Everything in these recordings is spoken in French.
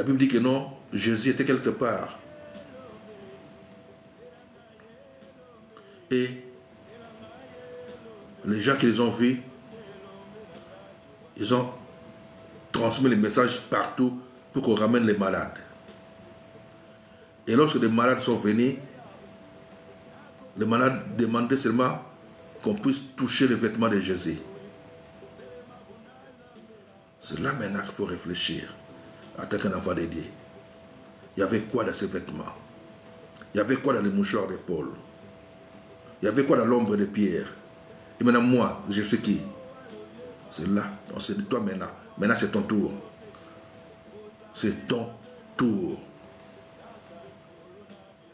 La Bible dit que non, Jésus était quelque part. Et les gens qui les ont vus, ils ont transmis les messages partout pour qu'on ramène les malades. Et lorsque les malades sont venus, les malades demandaient seulement qu'on puisse toucher les vêtements de Jésus. C'est là maintenant qu'il faut réfléchir en tant qu'un enfant de Dieu. Il y avait quoi dans ces vêtements? Il y avait quoi dans les mouchoirs de Paul? Il y avait quoi dans l'ombre de Pierre? Et maintenant, moi, je suis qui? C'est là. Donc c'est de toi maintenant. Maintenant, c'est ton tour. C'est ton tour.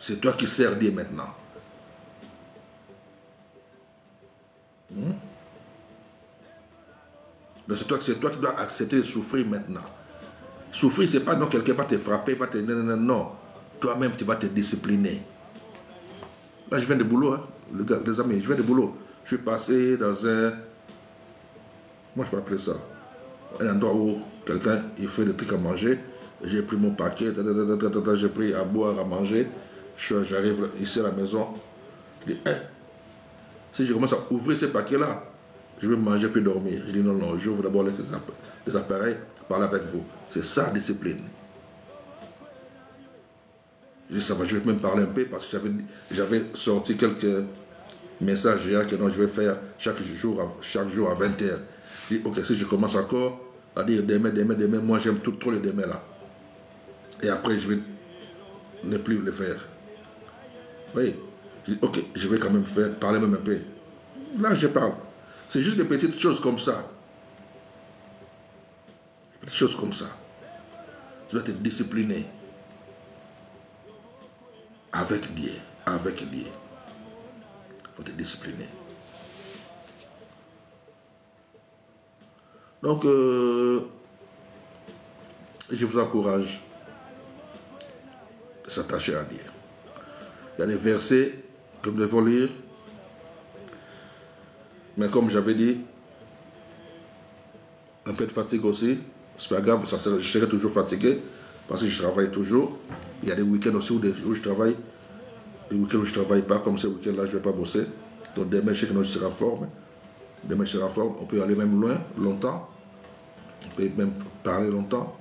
C'est toi qui sers Dieu maintenant. Donc c'est toi qui dois accepter de souffrir maintenant. Souffrir, ce n'est pas non, quelqu'un va te frapper, va te... Non, non. Toi-même, tu vas te discipliner. Là, je viens de boulot, hein, les amis, je viens de boulot. Je suis passé dans un... Moi, je peux appeler ça. Un endroit où quelqu'un, il fait des trucs à manger. J'ai pris mon paquet, j'ai pris à boire, à manger. J'arrive ici à la maison. Je dis, hein, si je commence à ouvrir ces paquets-là, je vais manger puis dormir. Je dis, non, non, j'ouvre d'abord les appareils, parle avec vous. C'est ça, discipline. Je dis, ça va, je vais même parler un peu parce que j'avais sorti quelques messages hier que non, je vais faire chaque jour à 20h. Je dis, ok, si je commence encore à dire demain, moi j'aime trop les demain là. Et après, je vais ne plus le faire. Oui. Je dis, ok, je vais quand même parler même un peu. Là, je parle. C'est juste des petites choses comme ça. Des petites choses comme ça. Tu dois te discipliner. Avec Dieu. Avec Dieu. Il faut te discipliner. Donc, je vous encourage de s'attacher à Dieu. Il y a des versets que nous devons lire. Mais comme j'avais dit, un peu de fatigue aussi. C'est pas grave, je serai toujours fatigué parce que je travaille toujours. Il y a des week-ends aussi où je travaille. Des week-ends où je ne travaille pas, comme ce week-end-là, je ne vais pas bosser. Donc demain, je sais que je serai en forme. Demain, je serai en forme. On peut aller même loin, longtemps. On peut même parler longtemps.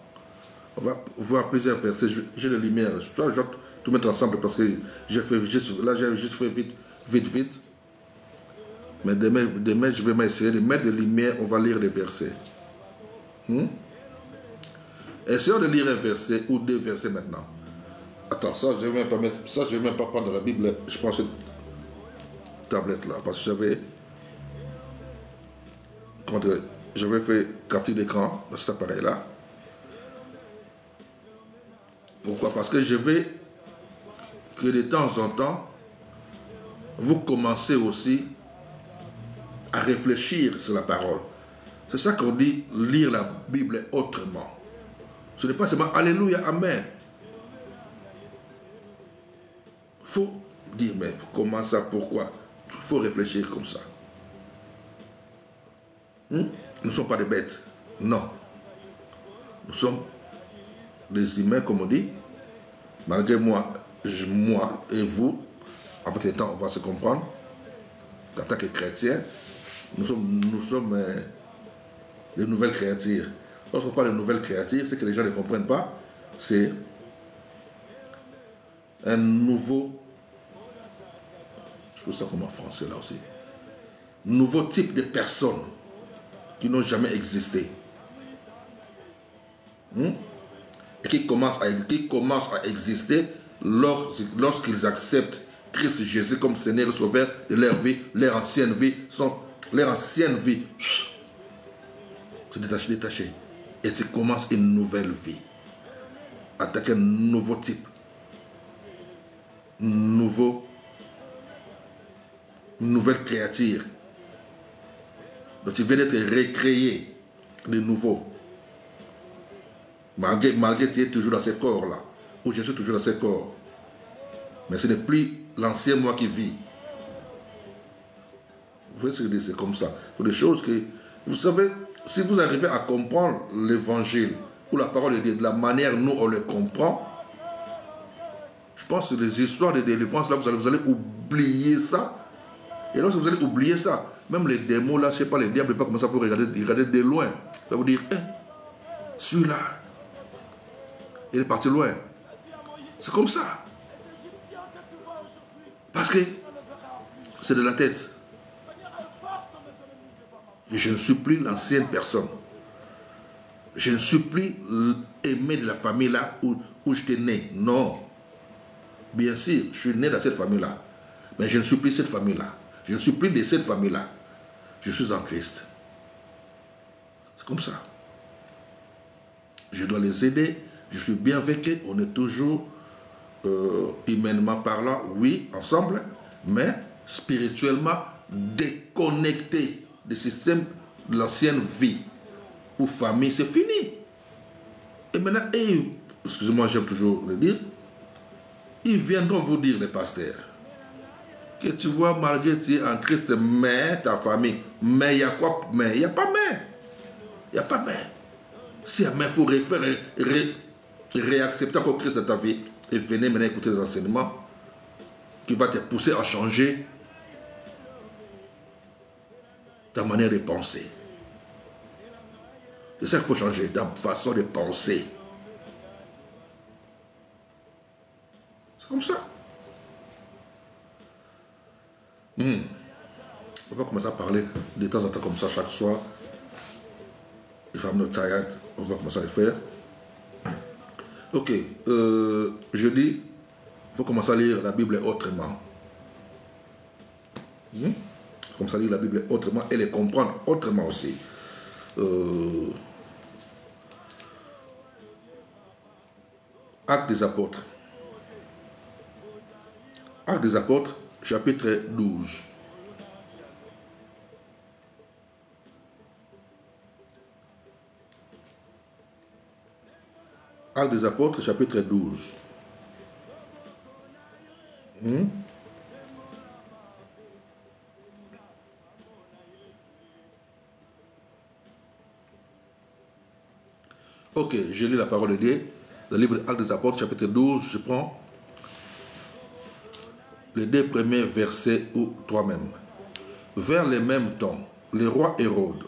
On va voir plusieurs versets. J'ai les lumières. Je vais tout mettre ensemble parce que là, j'ai juste fait vite. Mais demain, je vais essayer de mettre des lumières. On va lire les versets. Essayons de lire un verset ou deux versets maintenant. Attends, ça, je ne vais même pas prendre la Bible. Je prends cette tablette là. Parce que j'avais fait capture d'écran de cet appareil là. Pourquoi? Parce que je veux que de temps en temps, vous commencez aussi à réfléchir sur la parole. C'est ça qu'on dit, lire la Bible autrement. Ce n'est pas seulement Alléluia, Amen. Il faut dire, mais comment ça, pourquoi? Il faut réfléchir comme ça. Nous ne sommes pas des bêtes. Non. Nous sommes des humains, comme on dit. Malgré moi et vous, avec le temps, on va se comprendre. En tant que chrétiens, nous sommes des nouvelles créatures. Lorsqu'on parle de nouvelles créatures, ce que les gens ne comprennent pas, c'est un nouveau, je peux ça comme en français là aussi, nouveau type de personnes qui n'ont jamais existé. Et qui commencent à exister lorsqu'ils acceptent Christ Jésus comme Seigneur et Sauveur de leur vie, leur ancienne vie se détacher. Et se commence une nouvelle vie. Attaquer un nouveau type. Une nouvelle créature. Donc tu viens d'être recréé de nouveau. Malgré tu es toujours dans ce corps-là. Ou je suis toujours dans ce corps. Mais ce n'est plus l'ancien moi qui vit. Vous voyez ce que je dis, c'est comme ça. C'est des choses que, vous savez, si vous arrivez à comprendre l'évangile ou la parole de Dieu, de la manière nous on le comprend, je pense que les histoires de délivrance, là, vous allez oublier ça. Et lorsque vous allez oublier ça, même les démons, là, je ne sais pas, les diables, il va commencer à vous regarder de loin. Il va vous dire, celui-là, il est parti loin. C'est comme ça. Parce que c'est de la tête. Et je ne suis plus l'ancienne personne. Je ne suis plus aimé de la famille là où j'étais né. Non. Bien sûr, je suis né dans cette famille-là. Mais je ne suis plus cette famille-là. Je ne suis plus de cette famille-là. Je suis en Christ. C'est comme ça. Je dois les aider. Je suis bien avec eux. On est toujours, humainement parlant, oui, ensemble, mais spirituellement déconnectés du système de l'ancienne vie. Ou famille, c'est fini. Et maintenant, excusez-moi, j'aime toujours le dire, ils viendront vous dire, les pasteurs, que tu vois, malgré que tu es en Christ, mais ta famille, mais il y a quoi? Mais il n'y a pas mais. Il n'y a pas mais. Si il y a mais, il faut réaccepter encore Christ dans ta vie. Et venez maintenant écouter les enseignements qui vont te pousser à changer ta manière de penser. C'est ça qu'il faut changer, ta façon de penser. C'est comme ça. On va commencer à parler de temps en temps comme ça chaque soir. If I'm not tired, on va commencer à le faire. Ok, jeudi, il faut commencer à lire la Bible autrement. Commencer à lire la Bible autrement et les comprendre autrement aussi. Actes des apôtres. Actes des apôtres, chapitre 12. Actes des apôtres, chapitre 12. Ok, je lis la parole de Dieu. Le livre des Actes des apôtres, chapitre 12, je prends les 2 premiers versets ou 3 même. Vers les mêmes temps, le roi Hérode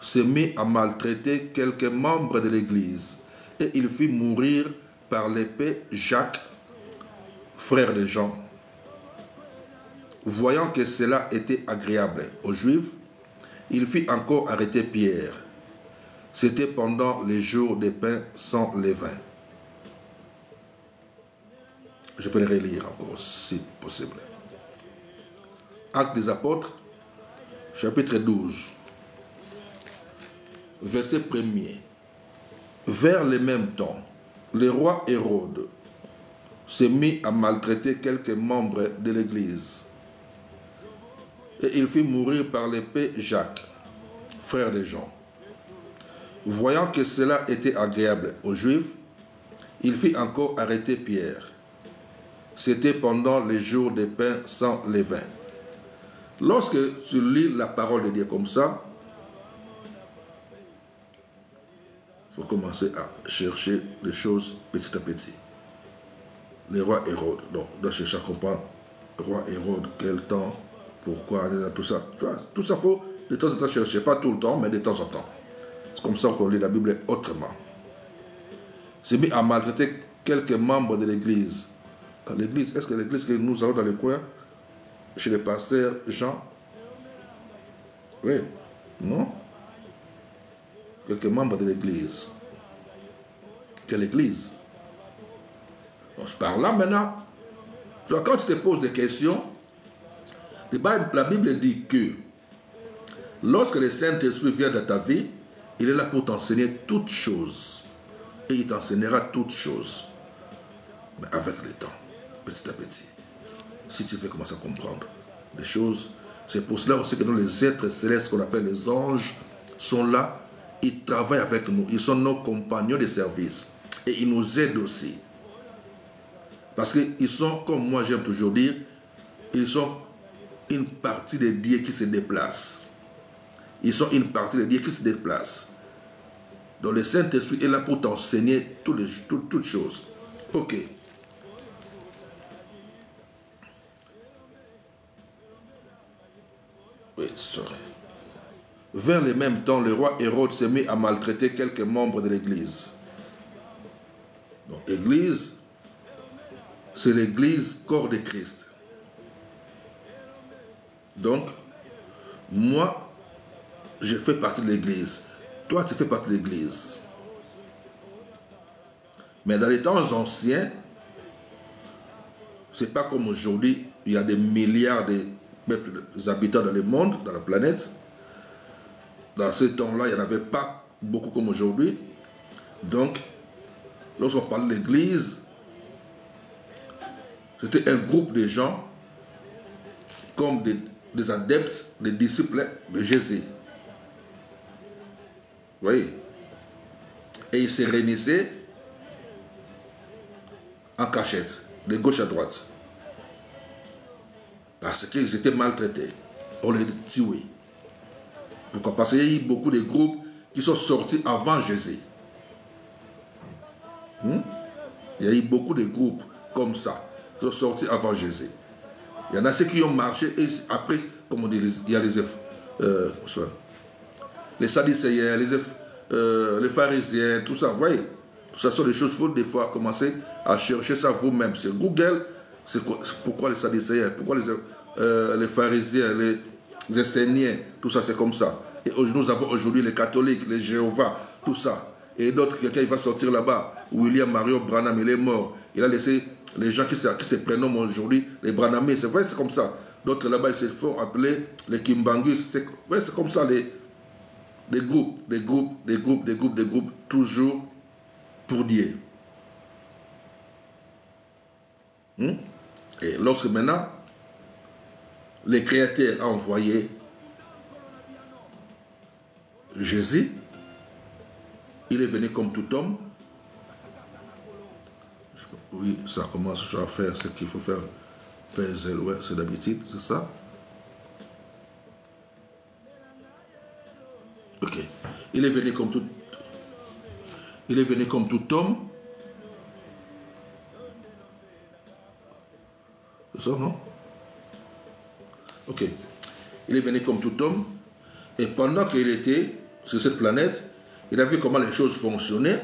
se mit à maltraiter quelques membres de l'Église et il fit mourir par l'épée Jacques, frère de Jean. Voyant que cela était agréable aux Juifs, il fit encore arrêter Pierre. C'était pendant les jours des pains sans levain. Je peux le relire encore si possible. Actes des apôtres, chapitre 12, verset 1er. Vers le même temps, le roi Hérode se mit à maltraiter quelques membres de l'Église. Et il fit mourir par l'épée Jacques, frère de Jean. Voyant que cela était agréable aux Juifs, il fit encore arrêter Pierre. C'était pendant les jours des pains sans levain. Lorsque tu lis la parole de Dieu comme ça, il faut commencer à chercher les choses petit à petit. Le roi Hérode, donc, on doit chercher à comprendre le roi Hérode, quel temps, pourquoi, tout ça. Tu vois, tout ça, il faut de temps en temps chercher, pas tout le temps, mais de temps en temps. C'est comme ça qu'on lit la Bible autrement. C'est mis à maltraiter quelques membres de l'Église. L'église, est-ce que l'église que nous allons dans le coin, chez le pasteur Jean? Oui, non? Quelques membres de l'église. Quelle église? Donc, par là maintenant, tu vois, quand tu te poses des questions, la Bible dit que lorsque le Saint-Esprit vient dans ta vie, il est là pour t'enseigner toutes choses. Et il t'enseignera toutes choses. Mais avec le temps. Petit à petit. Si tu veux commencer à comprendre les choses, c'est pour cela aussi que nous, les êtres célestes qu'on appelle les anges, sont là, ils travaillent avec nous, ils sont nos compagnons de service et ils nous aident aussi. Parce qu'ils sont, comme moi j'aime toujours dire, ils sont une partie de Dieu qui se déplace. Ils sont une partie de Dieu qui se déplace. Donc le Saint-Esprit est là pour t'enseigner toutes choses. Ok. Oui, sorry. Vers le même temps, le roi Hérode s'est mis à maltraiter quelques membres de l'Église. Donc, l'Église, c'est l'Église corps de Christ. Donc, moi, je fais partie de l'Église. Toi, tu fais partie de l'Église. Mais dans les temps anciens, c'est pas comme aujourd'hui, il y a des milliards d'habitants dans le monde, dans la planète. Dans ce temps-là, il n'y en avait pas beaucoup comme aujourd'hui. Donc, lorsqu'on parle de l'Église, c'était un groupe de gens comme des adeptes, des disciples de Jésus. Vous voyez? Et ils se réunissaient en cachette, de gauche à droite. Parce qu'ils étaient maltraités. On les tuait. Pourquoi? Parce qu'il y a eu beaucoup de groupes qui sont sortis avant Jésus. Il y a eu beaucoup de groupes comme ça, qui sont sortis avant Jésus. Il y en a ceux qui ont marché et après, comme on dit, il y a les Sadducéens, les pharisiens, tout ça, vous voyez. Tout ça sont des choses, il faut des fois commencer à chercher ça vous-même. Sur Google, c'est pourquoi les Sadducéens, pourquoi les pharisiens, les Esséniens, tout ça c'est comme ça. Et nous avons aujourd'hui les catholiques, les Jéhovah, tout ça. Et d'autres, quelqu'un il va sortir là-bas. William Mario Branham, il est mort. Il a laissé les gens qui se prénomment aujourd'hui, les Branhamites, c'est vrai, c'est comme ça. D'autres là-bas, ils se font appeler les Kimbangus. C'est comme ça, des groupes, toujours pour Dieu. Et lorsque maintenant, le Créateur a envoyé Jésus, il est venu comme tout homme. Oui, ça commence à faire ce qu'il faut faire. PSL, ouais, c'est d'habitude, c'est ça. Ok. Il est venu comme tout homme. C'est ça, non? Ok. Il est venu comme tout homme. Et pendant qu'il était sur cette planète, il a vu comment les choses fonctionnaient.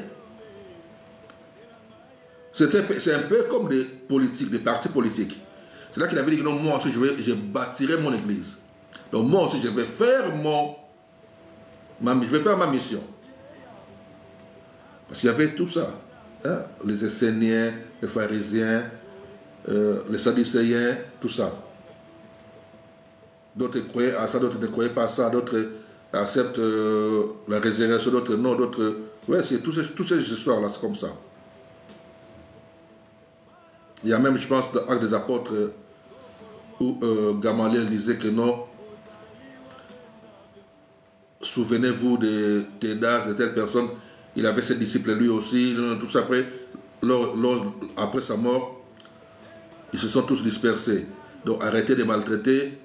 C'est un peu comme des politiques, des partis politiques. C'est là qu'il avait dit que non, moi aussi je bâtirai mon église. Donc moi aussi je vais faire ma mission. Parce qu'il y avait tout ça. Hein? Les Esséniens, les pharisiens, les Sadducéens, tout ça. D'autres croyaient à ça, d'autres ne croyaient pas à ça, d'autres acceptent la résurrection, d'autres non, d'autres... Ouais, c'est toutes ces histoires-là, c'est comme ça. Il y a même, je pense, dans l'Acte des Apôtres, où Gamaliel disait que non, souvenez-vous de Tédas, de telle personne, il avait ses disciples lui aussi, tout ça après, après sa mort, ils se sont tous dispersés. Donc arrêtez de maltraiter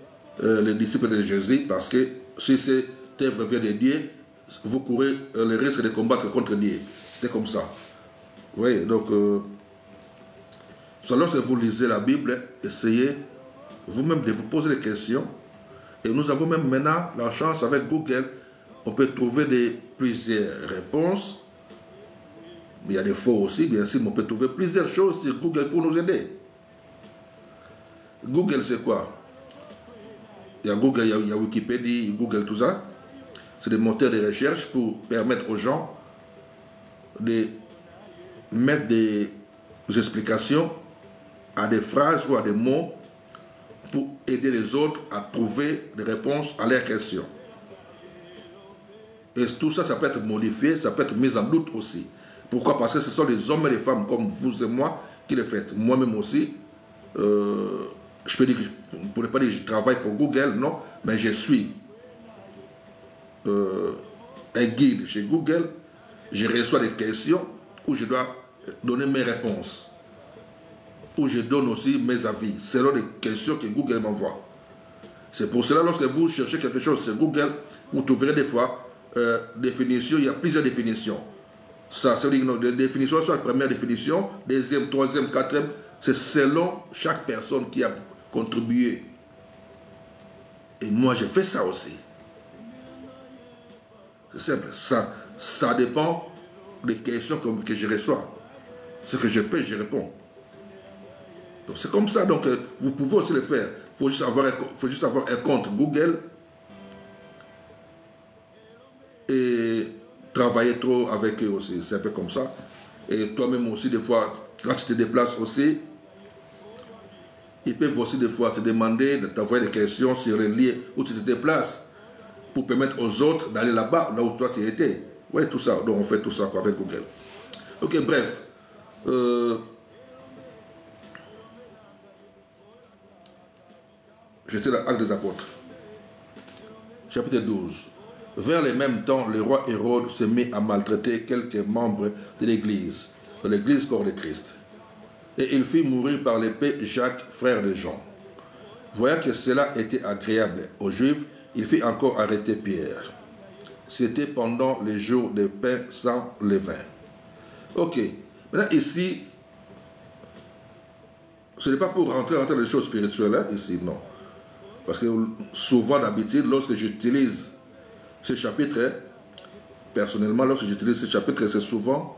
les disciples de Jésus, parce que si cette œuvre vient de Dieu, vous courez le risque de combattre contre Dieu. C'était comme ça. Oui, donc, lorsque vous lisez la Bible, essayez vous-même de vous poser des questions. Et nous avons même maintenant la chance avec Google, on peut trouver plusieurs réponses. Il y a des faux aussi, bien sûr, mais on peut trouver plusieurs choses sur Google pour nous aider. Google, c'est quoi? Il y a Google, il y a Wikipédia, Google, tout ça. C'est des moteurs de recherche pour permettre aux gens de mettre des explications à des phrases ou à des mots pour aider les autres à trouver des réponses à leurs questions. Et tout ça, ça peut être modifié, ça peut être mis en doute aussi. Pourquoi? Parce que ce sont les hommes et les femmes comme vous et moi qui le font. Moi-même aussi, je peux dire que je ne pourrais pas dire que je travaille pour Google, non, mais je suis un guide chez Google. Je reçois des questions où je dois donner mes réponses. Où je donne aussi mes avis selon les questions que Google m'envoie. C'est pour cela, lorsque vous cherchez quelque chose sur Google, vous trouverez des fois définition, il y a plusieurs définitions. Ça veut dire que les définitions sont la première définition, deuxième, troisième, quatrième, c'est selon chaque personne qui a contribué. Et moi, j'ai fait ça aussi. C'est simple. Ça dépend des questions que je reçois. Ce que je peux, je réponds. Donc c'est comme ça. Donc vous pouvez aussi le faire. Il faut juste avoir un compte Google et travailler trop avec eux aussi. C'est un peu comme ça. Et toi-même aussi, des fois, quand tu te déplaces aussi, ils peuvent aussi des fois te demander de t'envoyer des questions sur les lieux où tu te déplaces pour permettre aux autres d'aller là-bas, là où toi tu étais. Oui, tout ça. Donc on fait tout ça quoi, avec Google. Ok, bref. J'étais dans l'Acte des Apôtres. Chapitre 12. Vers le même temps, le roi Hérode se mit à maltraiter quelques membres de l'Église, corps de Christ. Et il fit mourir par l'épée Jacques, frère de Jean. Voyant que cela était agréable aux Juifs, il fit encore arrêter Pierre. C'était pendant les jours de pain sans levain. Ok. Maintenant ici, ce n'est pas pour rentrer dans les choses spirituelles, hein, ici, non. Parce que souvent, d'habitude, lorsque j'utilise ce chapitre, personnellement, lorsque j'utilise ce chapitre, c'est souvent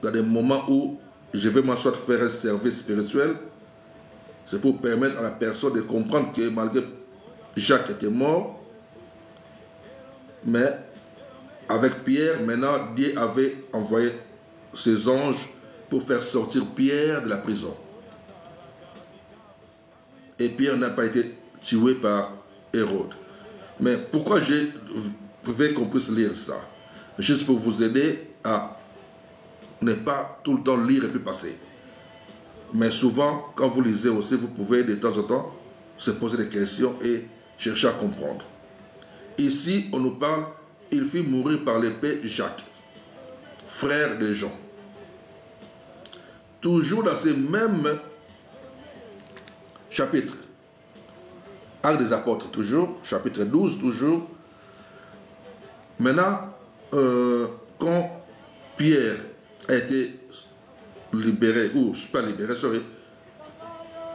dans des moments où je vais m'asseoir faire un service spirituel. C'est pour permettre à la personne de comprendre que malgré Jacques était mort, mais avec Pierre, maintenant, Dieu avait envoyé ses anges pour faire sortir Pierre de la prison. Et Pierre n'a pas été tué par Hérode. Mais pourquoi je veux qu'on puisse lire ça? Juste pour vous aider à ne pas tout le temps lire et puis passer. Mais souvent, quand vous lisez aussi, vous pouvez de temps en temps se poser des questions et chercher à comprendre. Ici, on nous parle, il fit mourir par l'épée Jacques, frère de Jean. Toujours dans ce même chapitre, Actes des Apôtres, toujours, chapitre 12, toujours. Maintenant, quand Pierre a été libéré, ou pas libéré, sorry,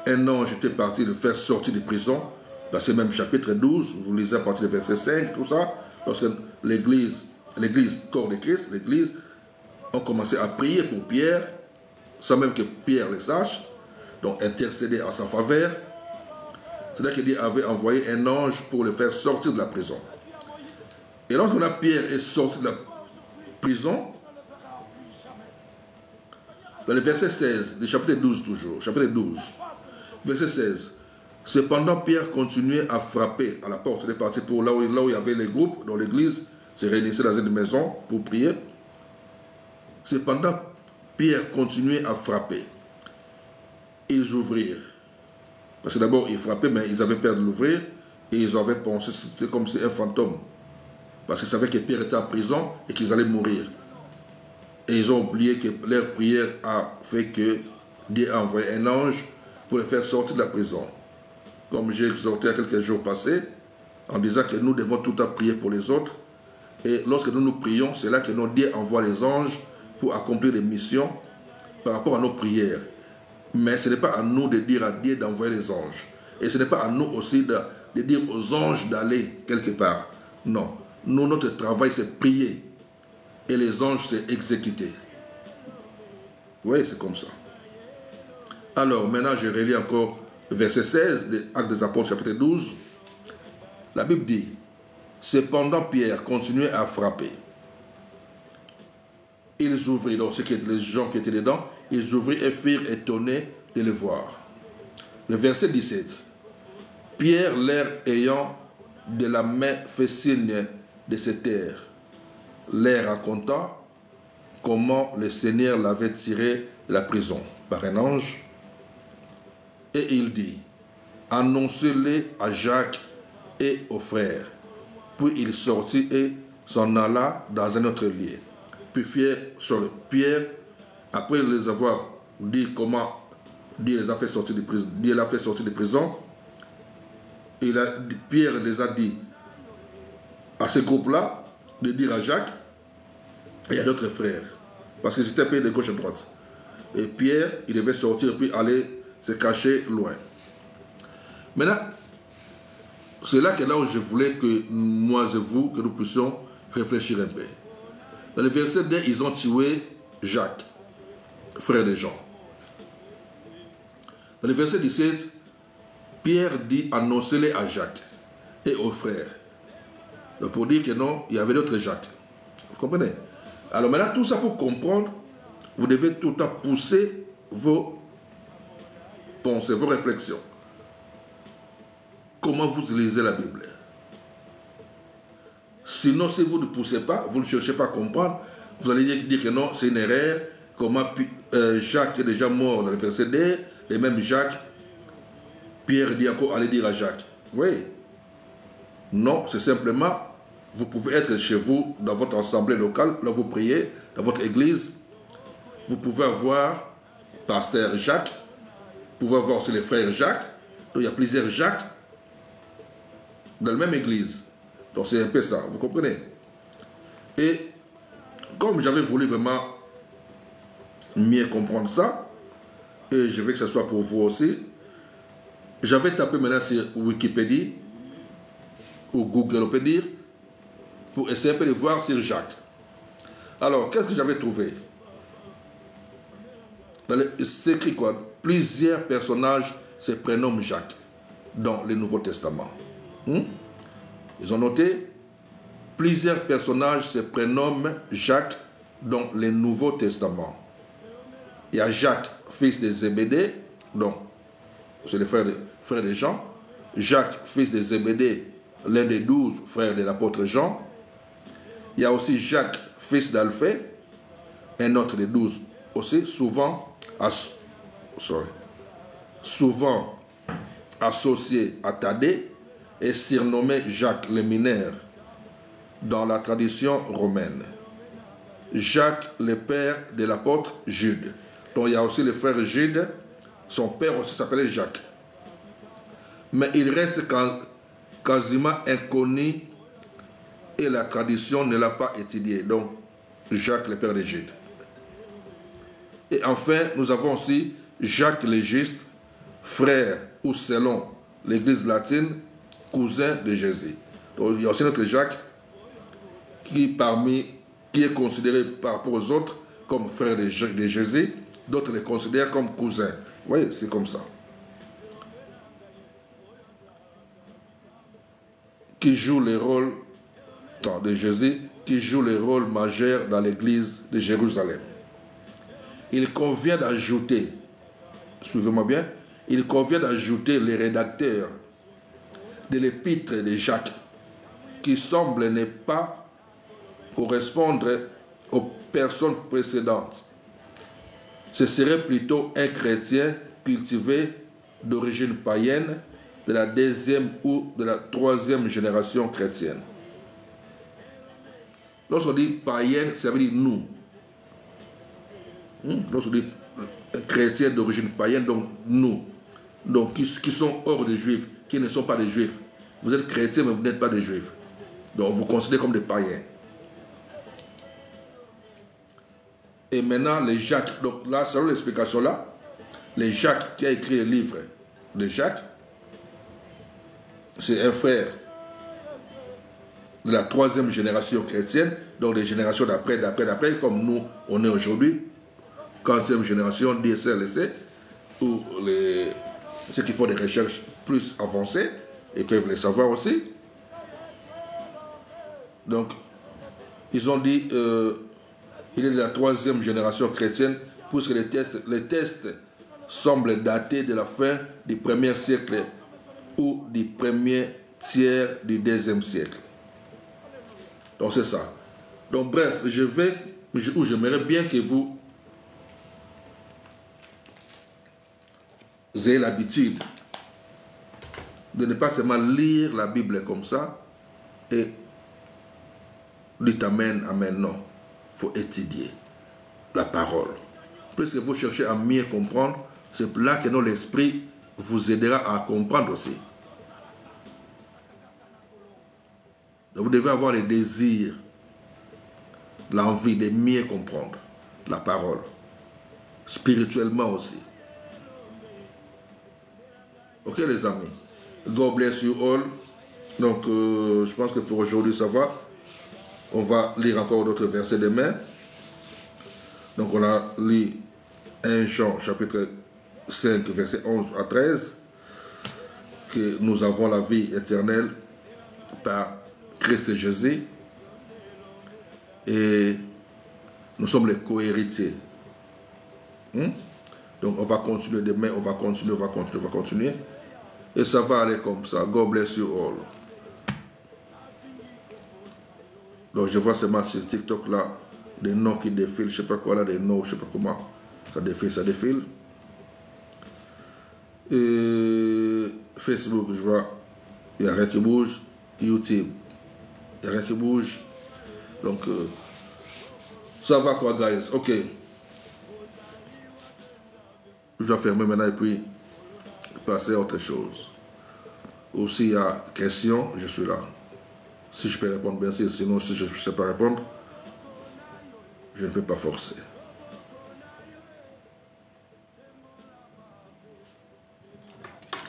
un ange était parti le faire sortir de prison, dans ce même chapitre 12, vous lisez à partir du verset 5, tout ça, lorsque l'église, corps de Christ, l'église, ont commencé à prier pour Pierre, sans même que Pierre le sache, donc intercéder en sa faveur. C'est-à-dire que Dieu avait envoyé un ange pour le faire sortir de la prison. Et lorsque Pierre est sorti de la prison, dans le verset 16, du chapitre 12 toujours, chapitre 12, verset 16, cependant Pierre continuait à frapper à la porte. Il est parti pour là où il y avait les groupes, dans l'église, se réunissaient dans une maison pour prier. Cependant, Pierre continuait à frapper. Ils ouvrirent. Parce que d'abord, ils frappaient, mais ils avaient peur de l'ouvrir. Et ils avaient pensé que c'était comme si un fantôme. Parce qu'ils savaient que Pierre était en prison et qu'ils allaient mourir. Et ils ont oublié que leur prière a fait que Dieu a envoyé un ange pour les faire sortir de la prison. Comme j'ai exhorté à quelques jours passés, en disant que nous devons tout le temps prier pour les autres. Et lorsque nous prions, c'est là que notre Dieu envoie les anges pour accomplir des missions par rapport à nos prières. Mais ce n'est pas à nous de dire à Dieu d'envoyer les anges. Et ce n'est pas à nous aussi de dire aux anges d'aller quelque part. Non. Nous, notre travail, c'est prier. Et les anges, c'est exécuter. Oui, c'est comme ça. Alors, maintenant, je relis encore le verset 16 de Actes des Apôtres, chapitre 12. La Bible dit, cependant Pierre continuait à frapper. Ils ouvrirent, donc les gens qui étaient dedans, ils ouvrirent et firent étonnés de le voir. Le verset 17. Pierre, leur ayant de la main fait signe de se taire, leur raconta comment le Seigneur l'avait tiré de la prison par un ange. Et il dit, annoncez-le à Jacques et aux frères. Puis il sortit et s'en alla dans un autre lieu. Puis Pierre, après les avoir dit comment Dieu les a fait sortir de prison, Dieu l'a fait sortir de prison, Pierre les a dit à ce groupe-là de dire à Jacques, et à d'autres frères, parce qu'ils étaient payés de gauche à droite. Et Pierre, il devait sortir puis aller se cacher loin. Maintenant, c'est là où je voulais que moi et vous, que nous puissions réfléchir un peu. Dans le verset 2, ils ont tué Jacques, frère de Jean. Dans le verset 17, Pierre dit annoncez-les à Jacques et aux frères. Donc pour dire que non, il y avait d'autres Jacques. Vous comprenez? Alors maintenant, tout ça pour comprendre, vous devez tout le temps pousser vos pensées, vos réflexions. Comment vous lisez la Bible? Sinon, si vous ne poussez pas, vous ne cherchez pas à comprendre, vous allez dire que non, c'est une erreur. Comment Jacques est déjà mort dans le verset 2, et même Jacques, Pierre dit encore, allez dire à Jacques. Oui. Non, c'est simplement, vous pouvez être chez vous, dans votre assemblée locale, là vous priez, dans votre église. Vous pouvez avoir pasteur Jacques, vous pouvez avoir aussi les frères Jacques. Donc il y a plusieurs Jacques dans la même église. Donc c'est un peu ça, vous comprenez? Et comme j'avais voulu vraiment mieux comprendre ça, et je veux que ce soit pour vous aussi, j'avais tapé maintenant sur Wikipédia, ou Google, on peut dire, pour essayer un peu de voir sur Jacques. Alors, qu'est-ce que j'avais trouvé? C'est écrit quoi? Plusieurs personnages se prénomment Jacques dans le Nouveau Testament. Ils ont noté, plusieurs personnages se prénomment Jacques dans le Nouveau Testament. Il y a Jacques, fils de Zébédée, donc c'est le frère de Jean. Jacques, fils de Zébédée, l'un des 12 frères de l'apôtre Jean. Il y a aussi Jacques, fils d'Alphée, un autre des 12 aussi, souvent associé à Thaddée et surnommé Jacques le mineur dans la tradition romaine. Jacques, le père de l'apôtre Jude. Donc il y a aussi le frère Jude, son père aussi s'appelait Jacques. Mais il reste quasiment inconnu et la tradition ne l'a pas étudié. Donc Jacques, le père de Jude. Et enfin, nous avons aussi Jacques le Juste, frère ou selon l'église latine, cousin de Jésus. Donc il y a aussi notre Jacques qui est considéré par rapport aux autres comme frère de Jésus, d'autres les considèrent comme cousin. Vous voyez, c'est comme ça. Qui joue le rôle de Jésus, qui joue le rôle majeur dans l'église de Jérusalem. Il convient d'ajouter, suivez-moi bien, il convient d'ajouter les rédacteurs de l'épître de Jacques, qui semblent ne pas correspondre aux personnes précédentes. Ce serait plutôt un chrétien cultivé d'origine païenne de la 2e ou de la 3e génération chrétienne. Lorsqu'on dit païenne, ça veut dire nous. Lorsqu'on dit chrétien d'origine païenne, donc nous. Donc qui sont hors des juifs, qui ne sont pas des juifs. Vous êtes chrétien, mais vous n'êtes pas des juifs. Donc vous considérez comme des païens. Et maintenant, les Jacques, donc là, selon l'explication là, les Jacques qui a écrit le livre de Jacques, c'est un frère de la 3e génération chrétienne, donc des générations d'après, comme nous, on est aujourd'hui, 15e génération DSLC, ou ceux qui font des recherches plus avancées, ils peuvent les savoir aussi. Donc, ils ont dit, il est de la 3e génération chrétienne, puisque les tests semblent dater de la fin du 1er siècle ou du 1er tiers du 2e siècle. Donc c'est ça. Donc bref, j'aimerais bien que vous ayez l'habitude de ne pas seulement lire la Bible comme ça et dites amen, amen, non. Il faut étudier la parole. Plus que vous cherchez à mieux comprendre, c'est là que l'Esprit vous aidera à comprendre aussi. Donc vous devez avoir les désirs l'envie de mieux comprendre la parole, spirituellement aussi. Ok les amis, God bless you all. Donc je pense que pour aujourd'hui ça va. On va lire encore d'autres versets demain. Donc on a lu 1 Jean chapitre 5 verset 11 à 13. Que nous avons la vie éternelle par Christ Jésus. Et nous sommes les co-héritiers. Donc on va continuer demain, on va continuer. Et ça va aller comme ça. God bless you all. Donc je vois seulement sur TikTok là, des noms qui défilent, je sais pas quoi là, des noms, je sais pas comment. Ça défile, ça défile. Et Facebook, je vois, il y a rien qui bouge. YouTube, il n'y a rien qui bouge. Donc ça va quoi guys, ok. Je dois fermer maintenant et puis passer à autre chose. Ou s'il y a question, je suis là. Si je peux répondre, bien sûr. Sinon, si je ne sais pas répondre, je ne peux pas forcer.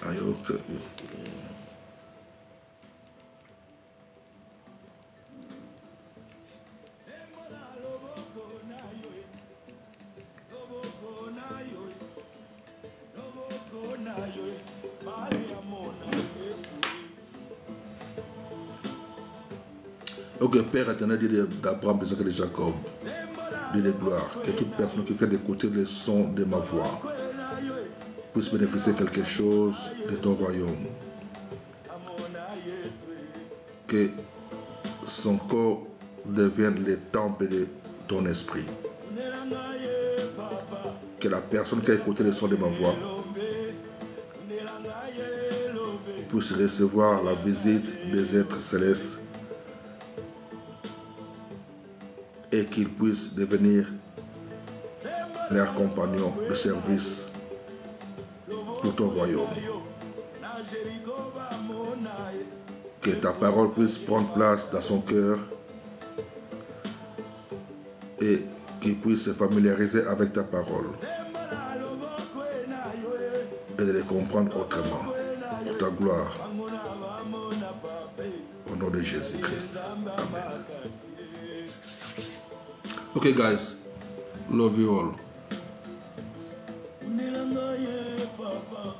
Aïe, ok. Ok, Père éternel, Dieu d'Abraham, d'Isaac et de Jacob, Dieu de gloire, que toute personne qui fait d'écouter le son de ma voix puisse bénéficier quelque chose de ton royaume. Que son corps devienne le temple de ton esprit. Que la personne qui a écouté le son de ma voix puisse recevoir la visite des êtres célestes et qu'ils puissent devenir leurs compagnons de service pour ton royaume. Que ta parole puisse prendre place dans son cœur et qu'il puisse se familiariser avec ta parole et de les comprendre autrement pour ta gloire. Au nom de Jésus-Christ. Amen. Okay guys, love you all.